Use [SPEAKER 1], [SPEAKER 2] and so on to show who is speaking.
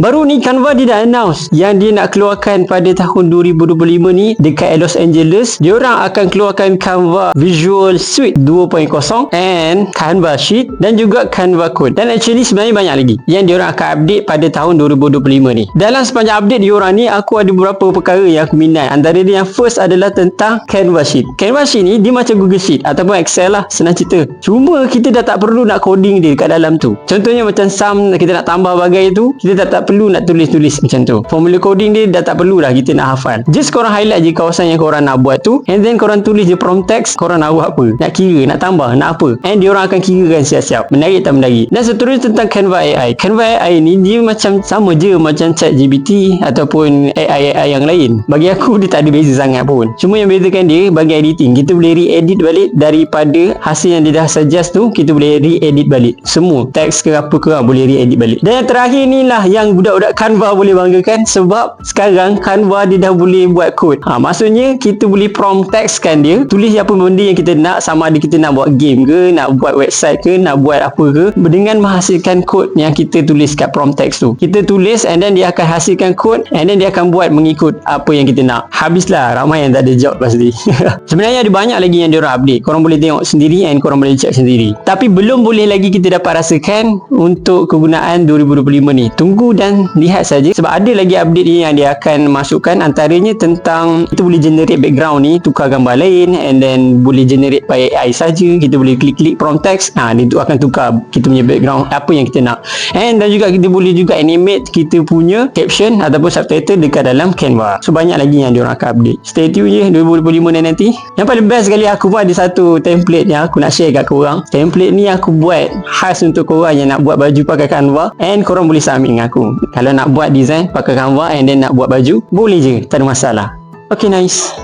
[SPEAKER 1] Baru ni Canva dia dah announce yang dia nak keluarkan pada tahun 2025 ni dekat Los Angeles. Diorang akan keluarkan Canva Visual Suite 2.0 and Canva Sheet dan juga Canva Code. Dan actually sebenarnya banyak lagi yang diorang akan update pada tahun 2025 ni. Dalam sepanjang update diorang ni, aku ada beberapa perkara yang aku minat. Antara dia yang first adalah tentang Canva Sheet. Canva Sheet ni dia macam Google Sheet ataupun Excel lah, senang cerita. Cuma kita dah tak perlu nak coding dia kat dalam tu. Contohnya macam sum kita nak tambah bagai tu, kita tak perlu nak tulis-tulis macam tu. Formula coding dia dah tak perlu dah kita nak hafal. Just korang highlight je kawasan yang korang nak buat tu, and then korang tulis je prompt text, korang nak buat apa, nak kira, nak tambah, nak apa, and diorang akan kirakan siap-siap, menarik tak menarik. Dan seterusnya tentang Canva AI. Canva AI ni dia macam sama je macam ChatGPT ataupun AI yang lain. Bagi aku dia tak ada beza sangat pun. Cuma yang bezakan dia bagi editing, kita boleh re-edit balik daripada hasil yang dia dah suggest tu, kita boleh re-edit balik semua teks ke apa ke, boleh re-edit balik. Dan yang terakhir ni lah yang budak-budak Canva boleh banggakan, sebab sekarang Canva dia dah boleh buat kod. Maksudnya kita boleh prompt textkan dia, tulis apa benda yang kita nak, sama ada kita nak buat game ke, nak buat website ke, nak buat apa ke, dengan menghasilkan kod yang kita tulis kat prompt text tu. Kita tulis and then dia akan hasilkan kod, and then dia akan buat mengikut apa yang kita nak. Habislah, ramai yang tak ada job pasti. Sebenarnya ada banyak lagi yang diorang update, korang boleh tengok sendiri and korang boleh check sendiri. Tapi belum boleh lagi kita dapat rasakan untuk kegunaan 2025 ni. Tunggu dan lihat saja, sebab ada lagi update ni yang dia akan masukkan. Antaranya tentang kita boleh generate background ni, tukar gambar lain, and then boleh generate by AI saja. Kita boleh klik-klik prompt text, dia tu akan tukar kita punya background apa yang kita nak. And dan juga kita boleh juga animate kita punya caption ataupun subtitle dekat dalam Canva. So banyak lagi yang diorang akan update. Stay tune je 2025 ni nanti. Yang paling best sekali, aku pun ada satu template yang aku nak share kat korang. Template ni aku buat khas untuk korang yang nak buat baju pakai Canva, and korang boleh submit dengan aku. Kalau nak buat design pakai Canva and then nak buat baju, boleh je, tak ada masalah. Okay, nice.